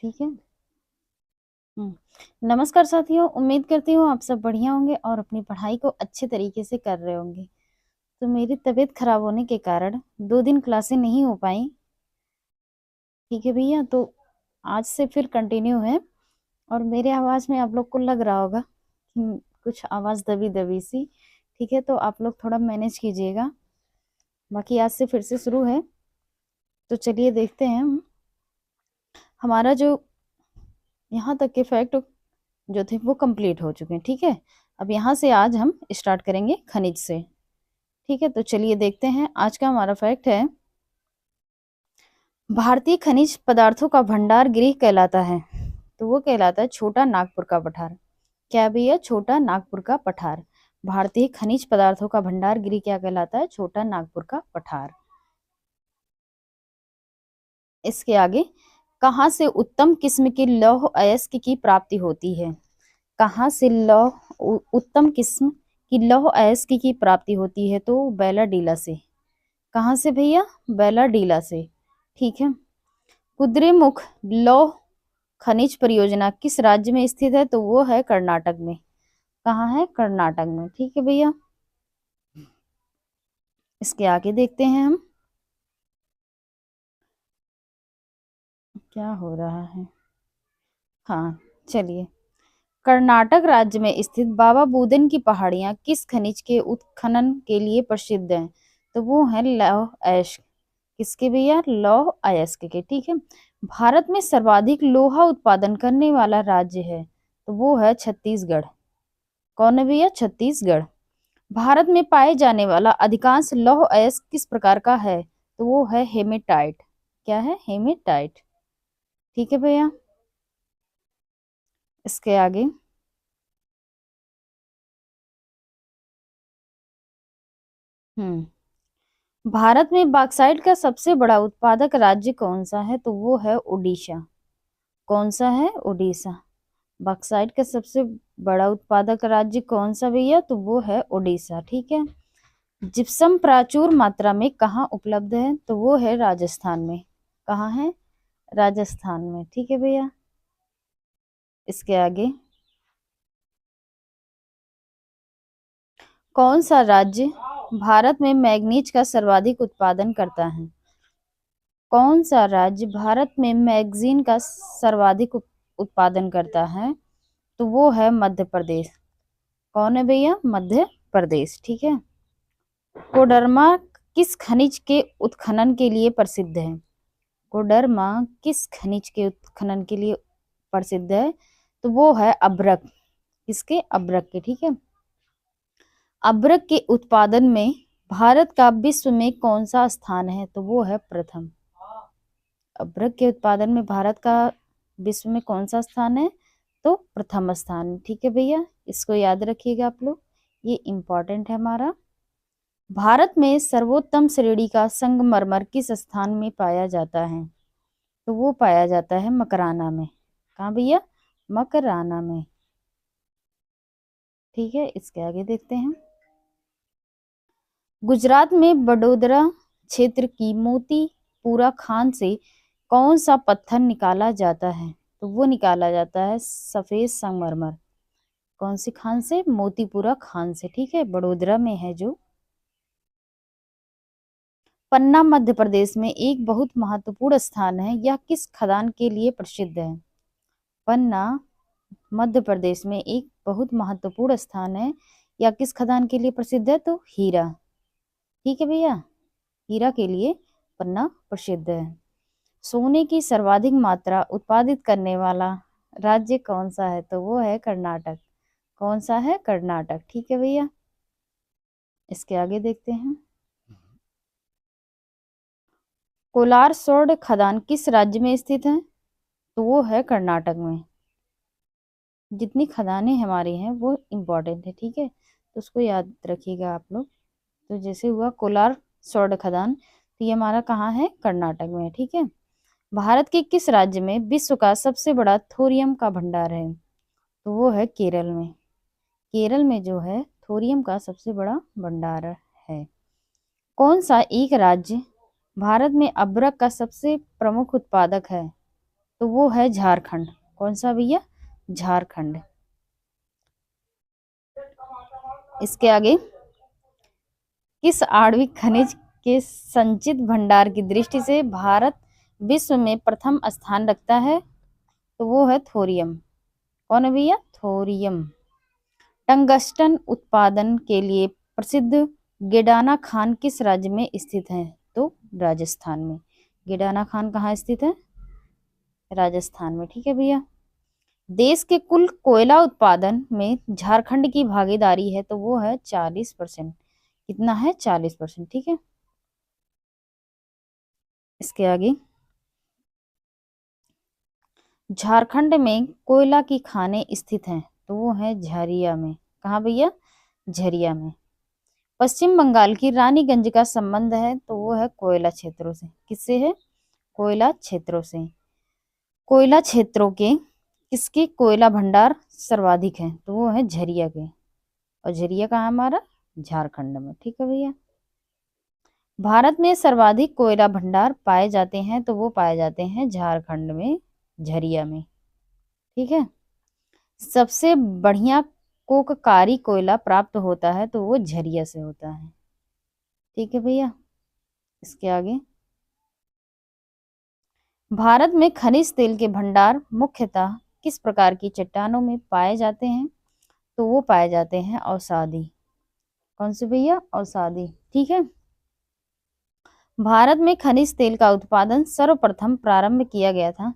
ठीक है। नमस्कार साथियों, उम्मीद करती हूँ आप सब बढ़िया होंगे और अपनी पढ़ाई को अच्छे तरीके से कर रहे होंगे। तो मेरी तबीयत खराब होने के कारण 2 दिन क्लासें नहीं हो पाई। ठीक है भैया, तो आज से फिर कंटिन्यू है और मेरे आवाज़ में आप लोग को लग रहा होगा कि कुछ आवाज़ दबी-दबी सी। ठीक है, तो आप लोग थोड़ा मैनेज कीजिएगा। बाकी आज से फिर से शुरू है, तो चलिए देखते हैं हमारा जो यहाँ तक के फैक्ट जो थे वो कंप्लीट हो चुके हैं। ठीक है, अब यहाँ से आज हम स्टार्ट करेंगे खनिज से। ठीक है, तो चलिए देखते हैं। आज का हमारा फैक्ट है, भारतीय खनिज पदार्थों का भंडार गृह कहलाता है। तो वो कहलाता है छोटा नागपुर का पठार। क्या भैया? छोटा नागपुर का पठार। भारतीय खनिज पदार्थों का भंडार गृह क्या कहलाता है? छोटा नागपुर का पठार। इसके आगे, कहाँ से उत्तम किस्म के लौह अयस्क की प्राप्ति होती है? कहाँ से उत्तम किस्म की लौह अयस्क की प्राप्ति होती है? तो बेलाडीला से। कहाँ से भैया? बेलाडीला से। ठीक है। कुद्रेमुख लौह खनिज परियोजना किस राज्य में स्थित है? तो वो है कर्नाटक में। कहाँ है? कर्नाटक में। ठीक है भैया, इसके आगे देखते हैं हम क्या हो रहा है। हाँ चलिए, कर्नाटक राज्य में स्थित बाबा बूदन की पहाड़ियां किस खनिज के उत्खनन के लिए प्रसिद्ध हैं? तो वो है लौह अयस्क। किसके भैया? लौह अयस्क के। ठीक है। भारत में सर्वाधिक लोहा उत्पादन करने वाला राज्य है, तो वो है छत्तीसगढ़। कौन है भैया? छत्तीसगढ़। भारत में पाए जाने वाला अधिकांश लौह अयस्क किस प्रकार का है? तो वो है हेमेटाइट। क्या है? हेमेटाइट। ठीक है भैया, इसके आगे, भारत में बॉक्साइट का सबसे बड़ा उत्पादक राज्य कौन सा है? तो वो है उड़ीसा। कौन सा है? उड़ीसा। बॉक्साइट का सबसे बड़ा उत्पादक राज्य कौन सा भैया? तो वो है उड़ीसा। ठीक है। जिप्सम प्रचुर मात्रा में कहाँ उपलब्ध है? तो वो है राजस्थान में। कहाँ है? राजस्थान में। ठीक है भैया, इसके आगे, कौन सा राज्य भारत में मैग्नीज का सर्वाधिक उत्पादन करता है? कौन सा राज्य भारत में मैगजीन का सर्वाधिक उत्पादन करता है? तो वो है मध्य प्रदेश। कौन है भैया? मध्य प्रदेश। ठीक है। कोडरमा किस खनिज के उत्खनन के लिए प्रसिद्ध है? कोडरमा किस खनिज के उत्खनन के लिए प्रसिद्ध है? तो वो है अभ्रक। किसके? अभ्रक के। ठीक है। अभ्रक के उत्पादन में भारत का विश्व में कौन सा स्थान है? तो वो है प्रथम। अभ्रक के उत्पादन में भारत का विश्व में कौन सा स्थान है? तो प्रथम स्थान। ठीक है भैया, इसको याद रखिएगा आप लोग, ये इंपॉर्टेंट है हमारा। भारत में सर्वोत्तम श्रेणी का संगमरमर किस स्थान में पाया जाता है? तो वो पाया जाता है मकराना में। कहाँ भैया? मकराना में। ठीक है, इसके आगे देखते हैं। गुजरात में बडोदरा क्षेत्र की मोतीपुरा खान से कौन सा पत्थर निकाला जाता है? तो वो निकाला जाता है सफेद संगमरमर। कौन सी खान से? मोतीपुरा खान से। ठीक है, बड़ोदरा में है जो। पन्ना मध्य प्रदेश में एक बहुत महत्वपूर्ण स्थान है, यह किस खदान के लिए प्रसिद्ध है? पन्ना मध्य प्रदेश में एक बहुत महत्वपूर्ण स्थान है, यह किस खदान के लिए प्रसिद्ध है? तो हीरा। ठीक है भैया, हीरा के लिए पन्ना प्रसिद्ध है। सोने की सर्वाधिक मात्रा उत्पादित करने वाला राज्य कौन सा है? तो वो है कर्नाटक। कौन सा है? कर्नाटक। ठीक है भैया, इसके आगे देखते हैं। कोलार स्वर्ण खदान किस राज्य में स्थित है? तो वो है कर्नाटक में। जितनी खदानें हमारी हैं वो इम्पोर्टेंट है। ठीक है, तो उसको याद रखिएगा आप लोग। तो जैसे हुआ कोलार स्वर्ण खदान, तो ये हमारा कहाँ है? कर्नाटक में है। ठीक है। भारत के किस राज्य में विश्व का सबसे बड़ा थोरियम का भंडार है? तो वो है केरल में। केरल में जो है थोरियम का सबसे बड़ा भंडार है। कौन सा एक राज्य भारत में अभ्रक का सबसे प्रमुख उत्पादक है? तो वो है झारखंड। कौन सा भैया? झारखंड। इसके आगे, किस आणविक खनिज के संचित भंडार की दृष्टि से भारत विश्व में प्रथम स्थान रखता है? तो वो है थोरियम। कौन है भैया? थोरियम। टंगस्टन उत्पादन के लिए प्रसिद्ध गेडाना खान किस राज्य में स्थित है? तो राजस्थान में। गेडाना खान कहाँ स्थित है? राजस्थान में। ठीक है भैया। देश के कुल कोयला उत्पादन में झारखंड की भागीदारी है, तो वो है 40%। कितना है? 40%। ठीक है। इसके आगे, झारखंड में कोयला की खानें स्थित हैं, तो वो है झरिया में। कहाँ भैया? झरिया में। पश्चिम बंगाल की रानीगंज का संबंध है, तो वो है कोयला क्षेत्रों से। किससे है? कोयला क्षेत्रों से। कोयला क्षेत्रों के किसके कोयला भंडार सर्वाधिक हैं? तो वो है झरिया के। और झरिया कहाँ है हमारा? झारखंड में। ठीक है भैया। भारत में सर्वाधिक कोयला भंडार पाए जाते हैं, तो वो पाए जाते हैं झारखंड में, झरिया में। ठीक है। सबसे बढ़िया कोककारी कोयला प्राप्त होता है, तो वो झरिया से होता है। ठीक है भैया। इसके आगे, भारत में खनिज तेल के भंडार मुख्यतः किस प्रकार की चट्टानों में पाए जाते हैं? तो वो पाए जाते हैं अवसादी। कौन से भैया? अवसादी। ठीक है। भारत में खनिज तेल का उत्पादन सर्वप्रथम प्रारंभ किया गया था,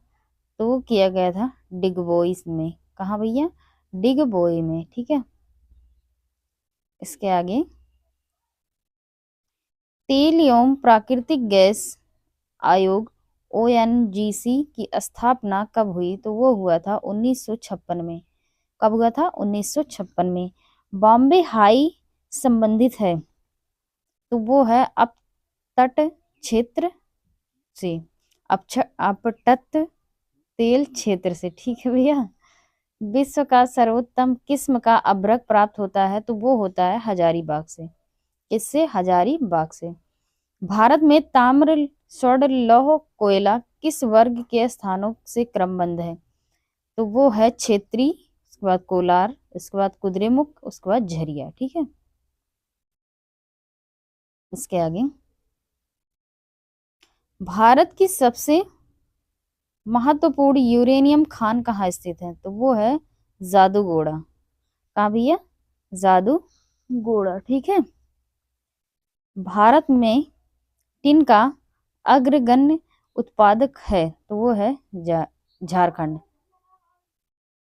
तो वो किया गया था डिगबोई में। कहाँ भैया? डिगबोई में। ठीक है। इसके आगे, तेल एवं प्राकृतिक गैस आयोग ओएनजीसी की स्थापना कब हुई? तो वो हुआ था 1956 में। कब हुआ था? 1956 में। बॉम्बे हाई संबंधित है, तो वो है अपतट क्षेत्र से, अपतट तेल क्षेत्र से। ठीक है भैया। विश्व का सर्वोत्तम किस्म का अभ्रक प्राप्त होता है, तो वो होता है हजारीबाग से। किससे? हजारीबाग से। भारत में ताम्र स्वर्ण लौह कोयला किस वर्ग के स्थानों से क्रमबद्ध है? तो वो है क्षेत्री, उसके बाद कोलार, उसके बाद कुद्रेमुख, उसके बाद झरिया। ठीक है। इसके आगे, भारत की सबसे महत्वपूर्ण यूरेनियम खान कहाँ स्थित है? तो वो है जादूगोड़ा। कहाँ भैया? जादूगोड़ा। ठीक है। भारत में टिन का अग्रगण्य उत्पादक है, तो वो है झारखंड।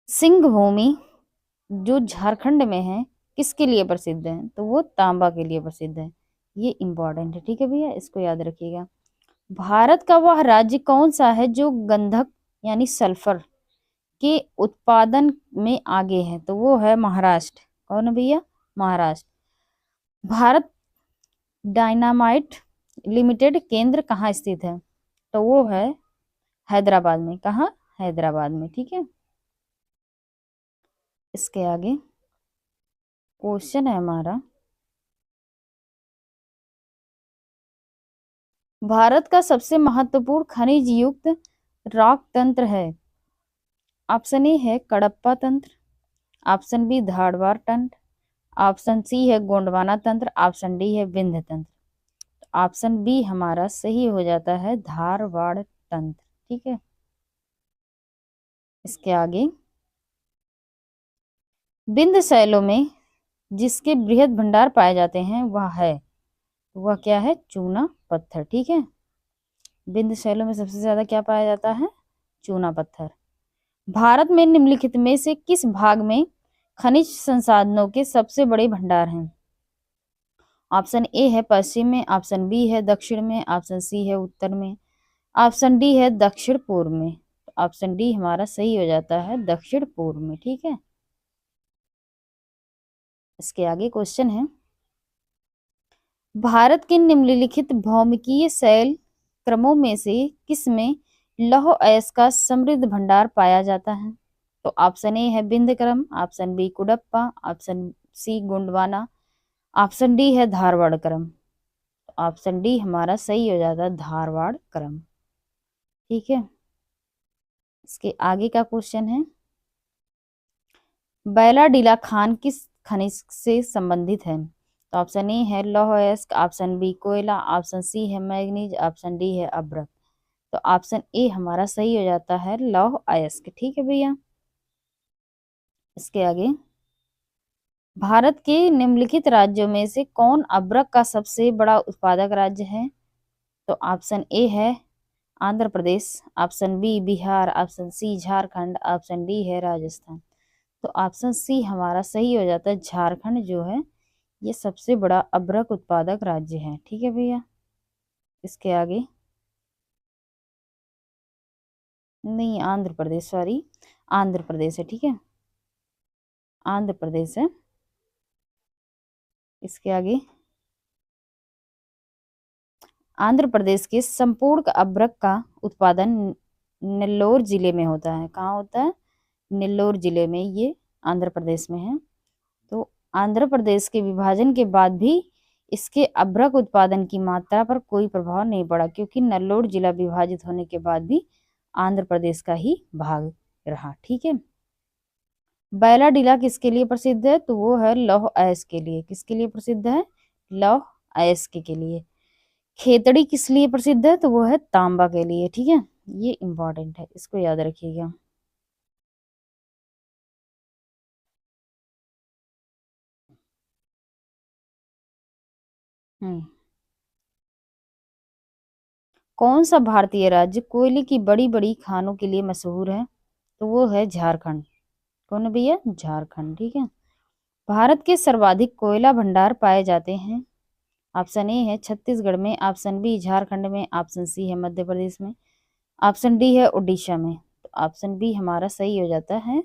सिंह भूमि जो झारखंड में है, किसके लिए प्रसिद्ध है? तो वो तांबा के लिए प्रसिद्ध है। ये इंपॉर्टेंट है। ठीक है भैया, इसको याद रखिएगा। भारत का वह राज्य कौन सा है जो गंधक यानी सल्फर के उत्पादन में आगे है? तो वो है महाराष्ट्र। कौन है भैया? महाराष्ट्र। भारत डायनामाइट लिमिटेड केंद्र कहाँ स्थित है? तो वो है हैदराबाद में। कहाँ? हैदराबाद में। ठीक है। इसके आगे क्वेश्चन है हमारा, भारत का सबसे महत्वपूर्ण खनिज युक्त रॉक तंत्र है? ऑप्शन ए है कडप्पा तंत्र, ऑप्शन बी धारवाड़ तंत्र, ऑप्शन सी है गोंडवाना तंत्र, ऑप्शन डी है विंध्य तंत्र। ऑप्शन बी हमारा सही हो जाता है धारवाड़ तंत्र। ठीक है। इसके आगे, विंध्य शैलों में जिसके बृहद भंडार पाए जाते हैं वह क्या है? चूना पत्थर। ठीक है। विंध्य शैलों में सबसे ज्यादा क्या पाया जाता है? चूना पत्थर। भारत में निम्नलिखित में से किस भाग में खनिज संसाधनों के सबसे बड़े भंडार हैं? ऑप्शन ए है पश्चिम में, ऑप्शन बी है दक्षिण में, ऑप्शन सी है उत्तर में, ऑप्शन डी है दक्षिण पूर्व में। ऑप्शन डी हमारा सही हो जाता है दक्षिण पूर्व में। ठीक है। इसके आगे क्वेश्चन है, भारत के निम्नलिखित भौमिकीय शैल क्रमों में से किसमें लौह अयस्क का समृद्ध भंडार पाया जाता है? तो ऑप्शन ए है विंध्य क्रम, option B Cuddapah, option C Gondwana, option D है धारवाड़ क्रम। ऑप्शन डी हमारा सही हो जाता है धारवाड़ क्रम। ठीक है। इसके आगे का क्वेश्चन है, बैलाडीला खान किस खनिज से संबंधित है? तो ऑप्शन ए है लौह अयस्क, ऑप्शन बी कोयला, ऑप्शन सी है मैग्नीज, ऑप्शन डी है अभ्रक। तो ऑप्शन ए हमारा सही हो जाता है लौह अयस्क। ठीक है भैया। इसके आगे, भारत के निम्नलिखित राज्यों में से कौन अभ्रक का सबसे बड़ा उत्पादक राज्य है? तो ऑप्शन ए है Andhra Pradesh, option B Bihar, option C Jharkhand, option D है राजस्थान। तो ऑप्शन सी हमारा सही हो जाता है, झारखंड जो है ये सबसे बड़ा अभ्रक उत्पादक राज्य है। ठीक है भैया। इसके आगे, नहीं आंध्र प्रदेश, सॉरी आंध्र प्रदेश है। ठीक है, आंध्र प्रदेश है। इसके आगे, आंध्र प्रदेश के संपूर्ण अभ्रक का उत्पादन नेल्लोर जिले में होता है। कहाँ होता है? नेल्लोर जिले में, ये आंध्र प्रदेश में है। तो आंध्र प्रदेश के विभाजन के बाद भी इसके अभ्रक उत्पादन की मात्रा पर कोई प्रभाव नहीं पड़ा, क्योंकि नेल्लोर जिला विभाजित होने के बाद भी आंध्र प्रदेश का ही भाग रहा। ठीक है। बैलाडीला किसके लिए प्रसिद्ध है? तो वो है लौह अयस्क के लिए। किसके लिए प्रसिद्ध है? लौह अयस्क के लिए। खेतड़ी किस लिए प्रसिद्ध है? तो वो है तांबा के लिए। ठीक है, ये इंपॉर्टेंट है, इसको याद रखिएगा। हम्म कौन सा भारतीय राज्य कोयले की बड़ी बड़ी खानों के लिए मशहूर है? तो वो है झारखंड। कौन है भैया? झारखंड। ठीक है। भारत के सर्वाधिक कोयला भंडार पाए जाते हैं। ऑप्शन ए है छत्तीसगढ़ में, ऑप्शन बी झारखंड में, ऑप्शन सी है मध्य प्रदेश में, ऑप्शन डी है उड़ीसा में। तो ऑप्शन बी हमारा सही हो जाता है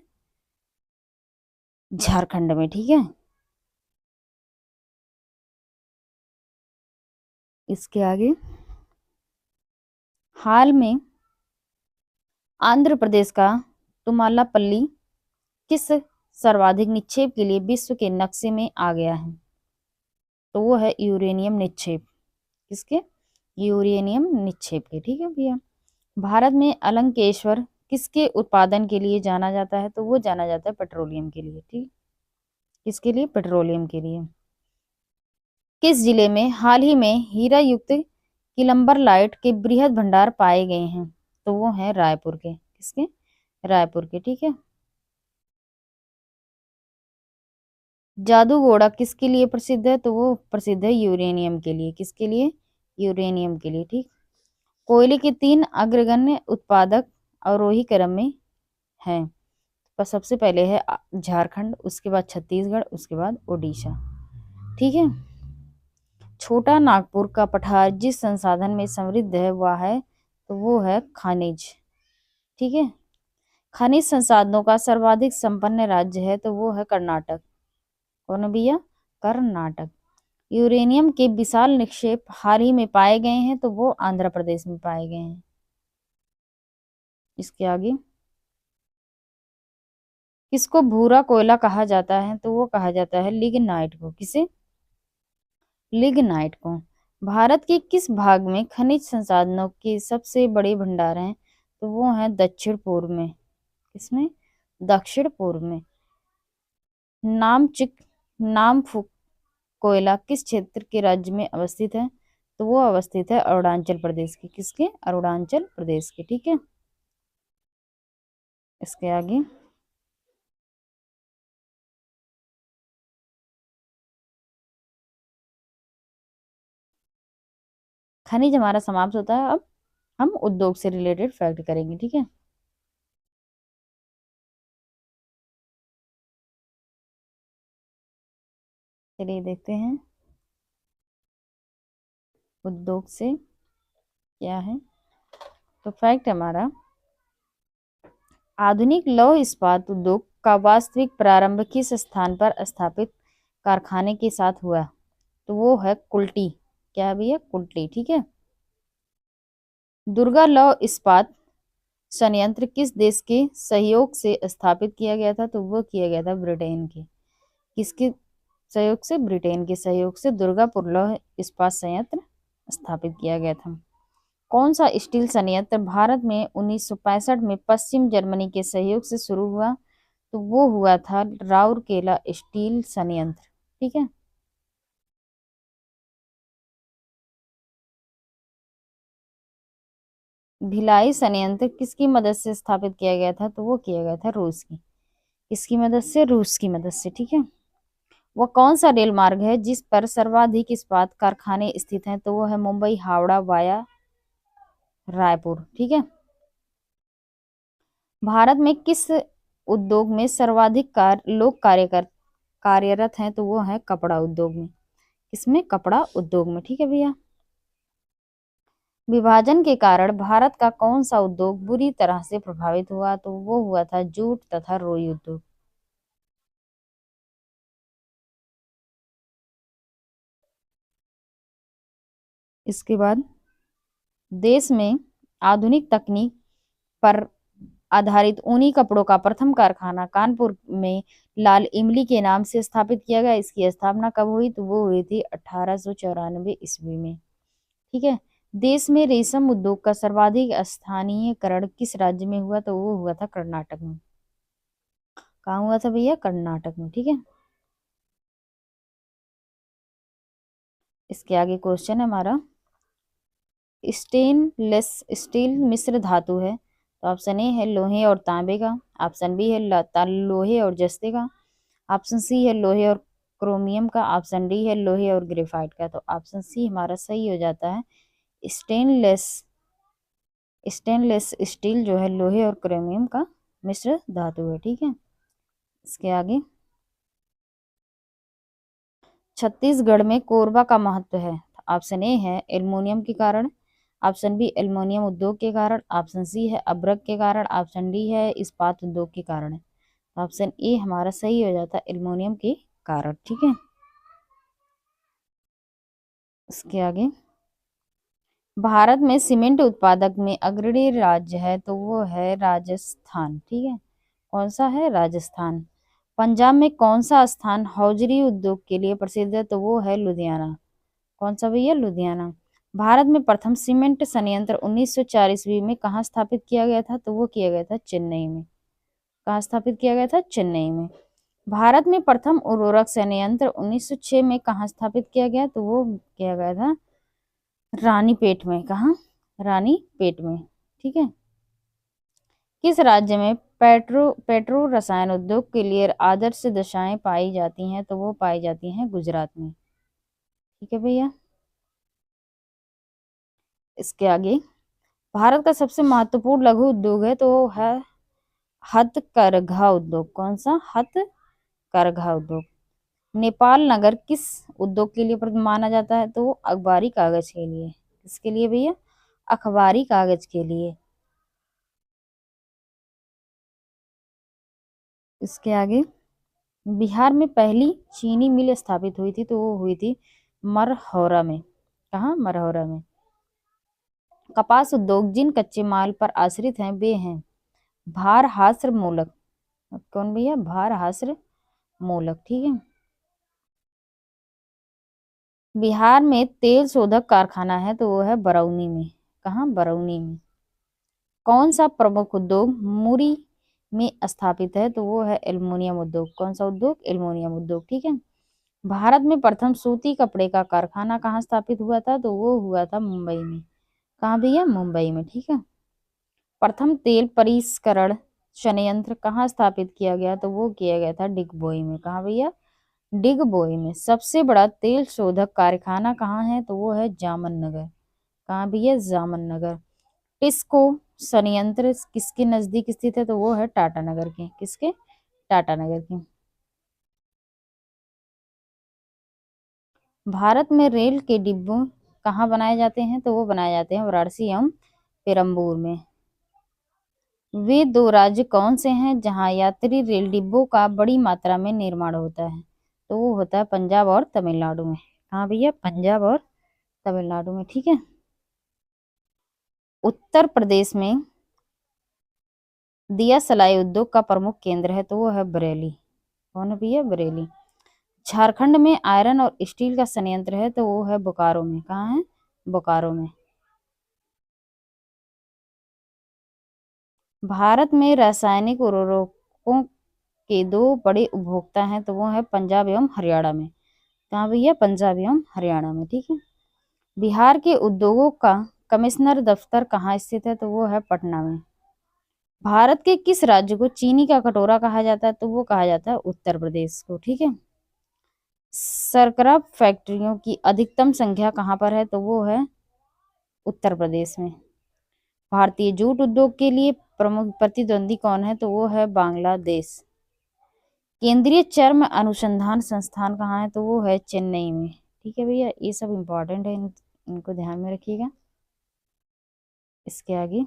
झारखंड में। ठीक है। इसके आगे, हाल में आंध्र प्रदेश का तुमालापल्ली किस सर्वाधिक निक्षेप के लिए विश्व के नक्शे में आ गया है? तो वो है यूरेनियम निक्षेप। किसके? यूरेनियम निक्षेप के। ठीक है भैया। भारत में अलंकेश्वर किसके उत्पादन के लिए जाना जाता है? तो वो जाना जाता है पेट्रोलियम के लिए। ठीक, किसके लिए? पेट्रोलियम के लिए। किस जिले में हाल ही में हीरा युक्त किलम्बरलाइट के बृहद भंडार पाए गए हैं? तो वो है रायपुर के। किसके? रायपुर के। ठीक है। जादूगोड़ा किसके लिए प्रसिद्ध है? तो वो प्रसिद्ध है यूरेनियम के लिए। किसके लिए? यूरेनियम के लिए। ठीक। कोयले के 3 अग्रगण्य उत्पादक अवरोही क्रम में हैं। पर सबसे पहले है झारखंड, उसके बाद छत्तीसगढ़, उसके बाद उड़ीसा। ठीक है। छोटा नागपुर का पठार जिस संसाधन में समृद्ध है वह है, तो वो है खनिज। ठीक है। खनिज संसाधनों का सर्वाधिक संपन्न राज्य है, तो वो है कर्नाटक। कौन है भैया? कर्नाटक। यूरेनियम के विशाल निक्षेप हाल ही में पाए गए हैं, तो वो आंध्र प्रदेश में पाए गए हैं। इसके आगे, किसको भूरा कोयला कहा जाता है? तो वो कहा जाता है लिग्नाइट को। किसे? लिग्नाइट को। भारत के किस भाग में खनिज संसाधनों के सबसे बड़े भंडार हैं? तो वो है दक्षिण पूर्व में। किसमें? दक्षिण पूर्व में। नामचिक नामफुक कोयला किस क्षेत्र के राज्य में अवस्थित है? तो वो अवस्थित है अरुणाचल प्रदेश के। किसके? अरुणाचल प्रदेश के। ठीक है। इसके आगे, खनिज हमारा समाप्त होता है। अब हम उद्योग से रिलेटेड फैक्ट करेंगे। ठीक है। चलिए देखते हैं उद्योग से क्या है। तो फैक्ट हमारा, आधुनिक लौह इस्पात उद्योग का वास्तविक प्रारंभ किस स्थान पर स्थापित कारखाने के साथ हुआ? तो वो है कुल्टी। क्या है भैया? कुल्टी। ठीक है। दुर्गा लौह इस्पात संयंत्र किस देश के सहयोग से स्थापित किया गया था? तो वो किया गया था ब्रिटेन के। किसके सहयोग से? ब्रिटेन के सहयोग से दुर्गापुर लौह इस्पात संयंत्र स्थापित किया गया था। कौन सा स्टील संयंत्र भारत में 1965 में पश्चिम जर्मनी के सहयोग से शुरू हुआ? तो वो हुआ था राउरकेला स्टील संयंत्र। ठीक है। भिलाई संयंत्र किसकी मदद से स्थापित किया गया था? तो वो किया गया था रूस की। किसकी मदद से? रूस की मदद से। ठीक है। वह कौन सा रेल मार्ग है जिस पर सर्वाधिक इस्पात कारखाने स्थित हैं? तो वो है मुंबई हावड़ा वाया रायपुर। ठीक है। भारत में किस उद्योग में सर्वाधिक लोग कार्यरत हैं? तो वो है कपड़ा उद्योग में। इसमें कपड़ा उद्योग में। ठीक है भैया। विभाजन के कारण भारत का कौन सा उद्योग बुरी तरह से प्रभावित हुआ? तो वो हुआ था जूट तथा रुई उद्योग। इसके बाद देश में आधुनिक तकनीक पर आधारित ऊनी कपड़ों का प्रथम कारखाना कानपुर में लाल इमली के नाम से स्थापित किया गया। इसकी स्थापना कब हुई? तो वो हुई थी 1894 ईस्वी में। ठीक है। देश में रेशम उद्योग का सर्वाधिक स्थानीयकरण किस राज्य में हुआ? तो वो हुआ था कर्नाटक में। कहाँ हुआ था भैया? कर्नाटक में। ठीक है। इसके आगे क्वेश्चन है हमारा, स्टेनलेस स्टील मिश्र धातु है। तो ऑप्शन ए है लोहे और तांबे का, ऑप्शन बी है लोहे और जस्ते का, ऑप्शन सी है लोहे और क्रोमियम का, ऑप्शन डी है लोहे और ग्रेफाइट का। तो ऑप्शन सी हमारा सही हो जाता है। स्टेनलेस स्टेनलेस स्टील जो है लोहे और क्रोमियम का मिश्र धातु है। ठीक है। इसके आगे, छत्तीसगढ़ में कोरबा का महत्व है। ऑप्शन ए है एल्युमिनियम के कारण, ऑप्शन बी एल्युमिनियम उद्योग के कारण, ऑप्शन सी है अभ्रक के कारण, ऑप्शन डी है इस्पात उद्योग के कारण। ऑप्शन ए हमारा सही हो जाता है एल्युमिनियम के कारण। ठीक है। इसके आगे, भारत में सीमेंट उत्पादक में अग्रणी राज्य है। तो वो है राजस्थान। ठीक है। कौन सा है? राजस्थान। पंजाब में कौन सा स्थान हौजरी उद्योग के लिए प्रसिद्ध है? तो वो है लुधियाना। कौन सा भैया? लुधियाना। भारत में प्रथम सीमेंट संयंत्र 1904 ईस्वी में कहाँ स्थापित किया गया था? तो वो किया गया था चेन्नई में। कहाँ स्थापित किया गया था? चेन्नई में। भारत में प्रथम उर्वरक संयंत्र 1906 में कहाँ स्थापित किया गया? तो वो किया गया था रानीपेट में। कहाँ? रानीपेट में। ठीक है। किस राज्य में पेट्रो रसायन उद्योग के लिए आदर्श दशाएं पाई जाती हैं? तो वो पाई जाती हैं गुजरात में। ठीक है भैया। इसके आगे, भारत का सबसे महत्वपूर्ण लघु उद्योग है। तो वो है हथकरघा उद्योग। कौन सा? हथकरघा उद्योग। नेपाल नगर किस उद्योग के लिए माना जाता है? तो वो अखबारी कागज के लिए। किसके लिए भैया? अखबारी कागज के लिए। इसके आगे, बिहार में पहली चीनी मिल स्थापित हुई थी। तो वो हुई थी मरहौरा में। कहाँ? मरहौरा में। कपास उद्योग जिन कच्चे माल पर आश्रित हैं वे हैं भार हास्र मूलक। कौन भैया? भार हास्र मूलक। ठीक है। बिहार में तेल शोधक कारखाना है। तो वो है बरौनी में। कहाँ? बरौनी में। कौन सा प्रमुख उद्योग मुरी में स्थापित है? तो वो है एल्युमिनियम उद्योग। कौन सा उद्योग? एल्युमिनियम उद्योग। ठीक है। भारत में प्रथम सूती कपड़े का कारखाना कहाँ स्थापित हुआ था? तो वो हुआ था मुंबई में। कहाँ भैया? मुंबई में। ठीक है। प्रथम तेल परिष्करण संयंत्र कहाँ स्थापित किया गया? तो वो किया गया था डिगबोई में। कहाँ भैया? डिगबोई में। सबसे बड़ा तेल शोधक कारखाना कहाँ है? तो वो है जामन नगर। कहाँ भैया? जामन नगर। टिस्को संयंत्र किसके नजदीक स्थित है? तो वो है टाटा नगर के। किसके? टाटा नगर के। भारत में रेल के डिब्बों कहाँ बनाए जाते हैं? तो वो बनाए जाते हैं वाराणसी एवं पेरम्बूर में। वे दो राज्य कौन से हैं जहां यात्री रेल डिब्बों का बड़ी मात्रा में निर्माण होता है? तो वो होता है पंजाब और तमिलनाडु में। हाँ भैया? पंजाब और तमिलनाडु में। ठीक है। उत्तर प्रदेश में दिया सलाई उद्योग का प्रमुख केंद्र है। तो वो है बरेली। कौन है भैया? बरेली। झारखंड में आयरन और स्टील का संयंत्र है। तो वो है बोकारो में। कहाँ है? बोकारो में। भारत में रासायनिक उर्वरकों के 2 बड़े उपभोक्ता हैं, तो वो है पंजाब एवं हरियाणा में। कहाँ भैया? पंजाब एवं हरियाणा में। ठीक है। बिहार के उद्योगों का कमिश्नर दफ्तर कहाँ स्थित है? तो वो है पटना में। भारत के किस राज्य को चीनी का कटोरा कहा जाता है? तो वो कहा जाता है उत्तर प्रदेश को। ठीक है। शर्करा फैक्ट्रियों की अधिकतम संख्या कहाँ पर है? तो वो है उत्तर प्रदेश में। भारतीय जूट उद्योग के लिए प्रमुख प्रतिद्वंदी कौन है? तो वो है बांग्लादेश। केंद्रीय चर्म अनुसंधान संस्थान कहाँ है? तो वो है चेन्नई में। ठीक है भैया, ये सब इम्पोर्टेंट है, इनको ध्यान में रखिएगा। इसके आगे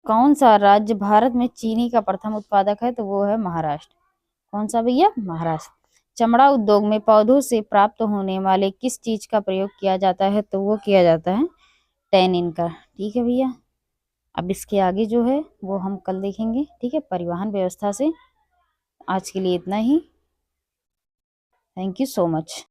कौन सा राज्य भारत में चीनी का प्रथम उत्पादक है? तो वो है महाराष्ट्र। कौन सा भैया? महाराष्ट्र। चमड़ा उद्योग में पौधों से प्राप्त होने वाले किस चीज का प्रयोग किया जाता है? तो वो किया जाता है टैनिन का। ठीक है भैया। अब इसके आगे जो है वो हम कल देखेंगे। ठीक है। परिवहन व्यवस्था से आज के लिए इतना ही। Thank you so much.